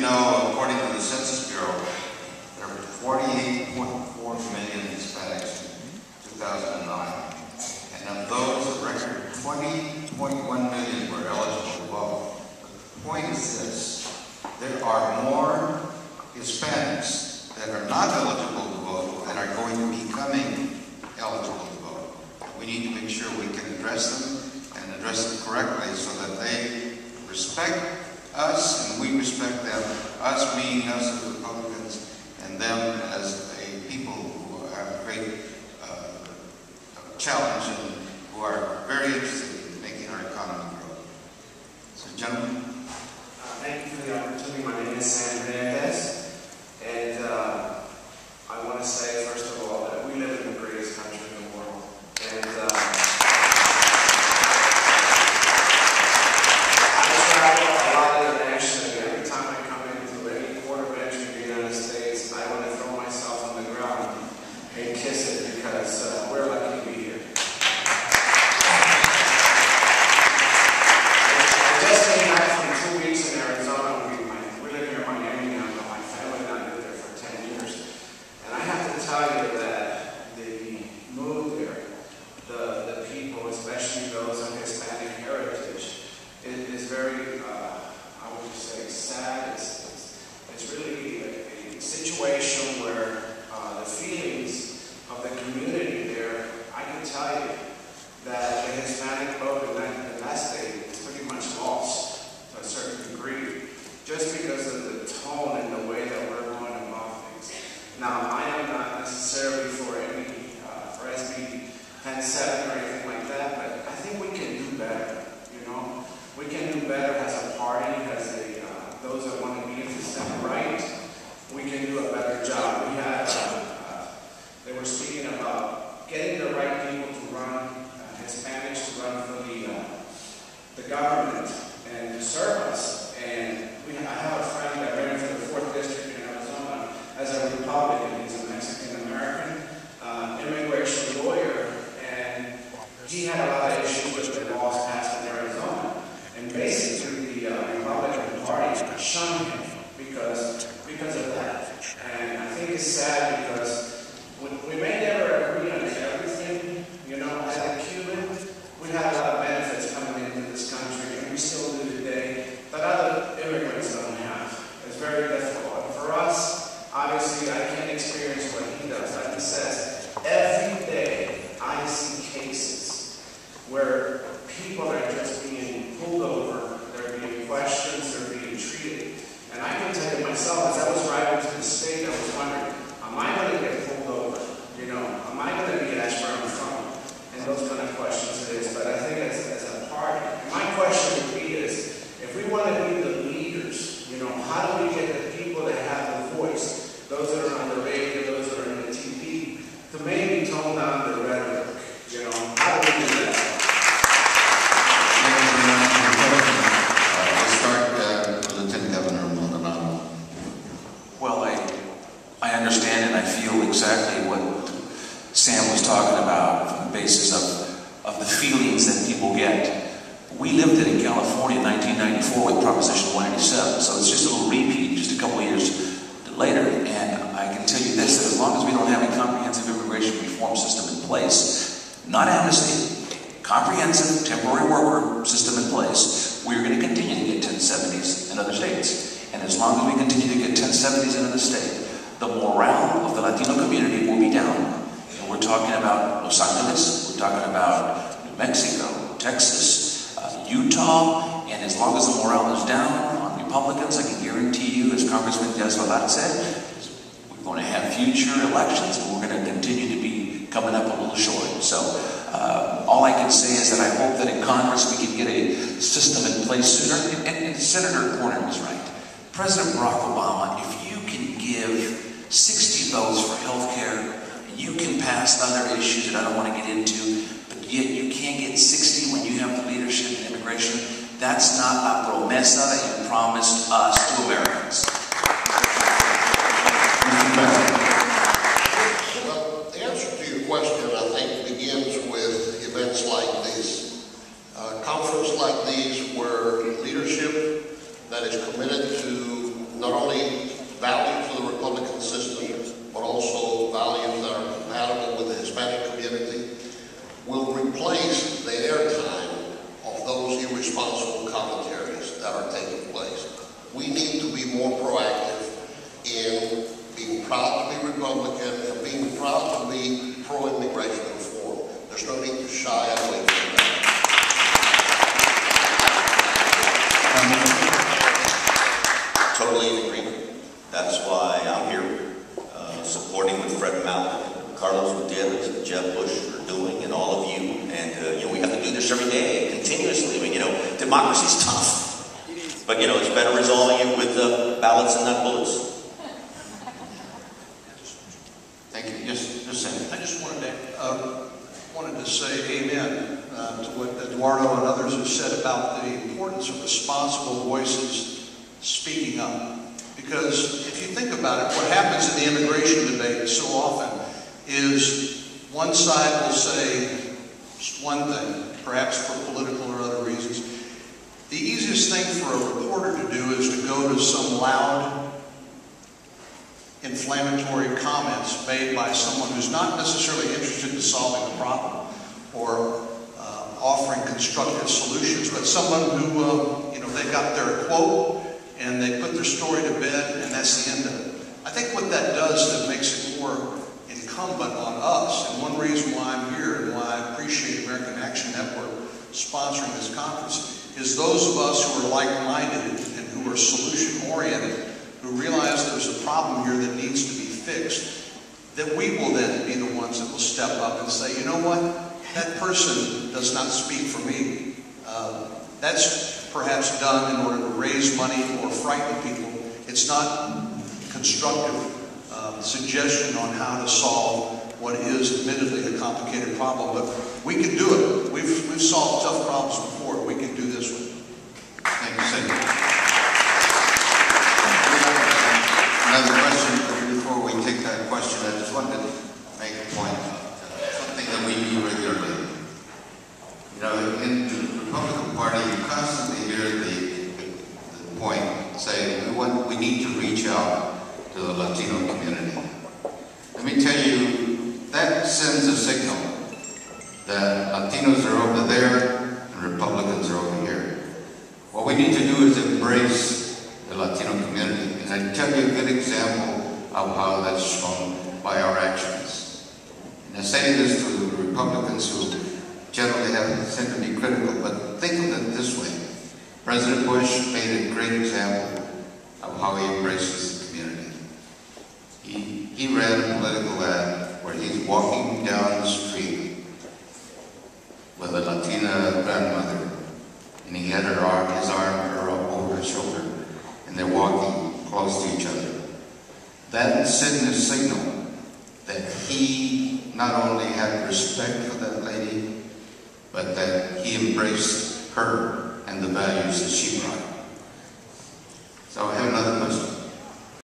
know, according to the Census Bureau, there were 48.4 million Hispanics in 2009. And of those, a record 20.1 million were eligible to vote. But the point is this: there are more Hispanics that are not eligible to vote that are going to be becoming eligible to vote. We need to make sure we can address them and address them correctly so that they respect us and we respect them, us being us as Republicans and them as a people who have a great challenge and who are very interested in making our economy grow. So, gentlemen. Thank you for the opportunity. My name is Sam Hernandez, and I want to say, first of all, that we live in the greatest country in the world. And I travel a lot internationally. Every time I come into any port of entry in the United States, I want to throw myself on the ground and kiss it because we're lucky to be here. I just came back from 2 weeks in Arizona. We live here in Miami now, but my family and I lived there for 10 years. And I have to tell you that the mood there, the people, especially those of Hispanic heritage, is very, I would say, sad. It's really a situation where the feelings of the community there, I can tell you that the Hispanic vote in that state is pretty much lost to a certain degree, just because of the tone and the way that we're going about things. Now, I am not necessarily for SB 10-7 or anything like that, but I think we can do better, you know? We can do better as a party, as those that want to be in the center right. We can do a better job. We had, they were speaking about getting the right people to run, Hispanics to run for the government and to serve us. And I have a friend that ran for the 4th District in Arizona as a Republican. He's a Mexican-American immigration lawyer, and he had a lot of issues with the laws passed in Arizona. And basically, the Republican Party shunned him because of that. And I think it's sad because we may never agree on everything. You know, as a Cuban, we had a lot of benefits coming into this country, and we still do today, that other immigrants don't have. It's very difficult. And for us, obviously, I can't experience what he does. Like he says, every day I see cases where people are just being pulled over, they're being questioned, they're being treated. And I can tell you myself, as I was driving to the state, I was wondering, am I going to get pulled over? You know, am I going to be asked where I'm from? And those kind of questions it is. But I think as a party, my question would be is, if we want to be the leaders, you know, how do we get the people that have the voice, those that are on the radio, those that are on the TV, to maybe tone down the rhetoric? You know, how do we do that? We'll start with Lieutenant Governor Maldonado. Well, I understand and I feel exactly what Sam was talking about from the basis of the feelings that people get. We lived it in California in 1994 with Proposition 187, so it's just a little repeat, just a couple of years later. And I can tell you this, that as long as we don't have a comprehensive immigration reform system in place, not amnesty, comprehensive temporary worker system in place, we're going to continue to get 1070s in other states. And as long as we continue to get 1070s in another state, the morale of the Latino community will be down. And we're talking about Los Angeles, we're talking about New Mexico, Texas, Utah, and as long as the morale is down on Republicans, I can guarantee you, as Congressman Diaz-Balart said, we're going to have future elections and we're going to continue to be coming up a little short. So all I can say is that I hope that in Congress we can get a system in place sooner. And Senator Cornyn was right. President Barack Obama, if you can give 60 votes for health care, you can pass other issues that I don't want to get into, but yet you can't get 60 when you have the leadership in immigration. That's not a promesa that you promised us to Americans. Well, the answer to your question, I think, begins with events like this. Conferences like these where leadership that is committed to not only values of the Republican system, but also values that are compatible with the Hispanic community, will replace the airtime of those irresponsible commentaries that are taking place. We need to be more proactive in being proud to be Republican and being proud to be pro-immigration reform. There's no need to shy away from that. Totally in agreement. That's why I'm here, supporting what Fred Malcolm, Carlos Gutierrez, Jeb Bush are doing, and all of you. And we have to do this every day, continuously. I mean, democracy's tough, but it's better resolving it with ballots and not bullets. Thank you. Just saying. I just wanted to say amen to what Eduardo and others have said about the importance of responsible voices speaking up. Because if you think about it, what happens in the immigration debate so often is one side will say one thing, perhaps for political or other reasons. The easiest thing for a reporter to do is to go to some loud, inflammatory comments made by someone who's not necessarily interested in solving the problem or offering constructive solutions, but someone who, they got their quote and they put their story to bed and that's the end of it. I think what that does that makes it more incumbent on us, and one reason why I'm here and why I appreciate American Action Network sponsoring this conference, is those of us who are like-minded and who are solution-oriented, who realize there's a problem here that needs to be fixed, that we will then be the ones that will step up and say, you know what, that person does not speak for me. That's perhaps done in order to raise money or frighten people. It's not constructive suggestion on how to solve what is admittedly a complicated problem, but we can do it. We've solved tough problems before. We can do this one. Thank you, Senator. Another question before we take that question. I just wanted to make a point. Something that we do regularly. In the Republican Party, you constantly hear the point saying we need to reach out to the Latino community. Let me tell you, that sends a signal that Latinos are over there and Republicans are over here. What we need to do is embrace the Latino community. And I tell you a good example of how that's shown by our actions. And I say this to the Republicans who generally tend to be critical, but think of it this way. President Bush made a great example of how he embraces the community. He ran a political ad where he's walking down the street with a Latina grandmother, and he had his arm over her shoulder, and they're walking close to each other. That sent a signal that he not only had respect for that lady, but that he embraced her and the values that she brought.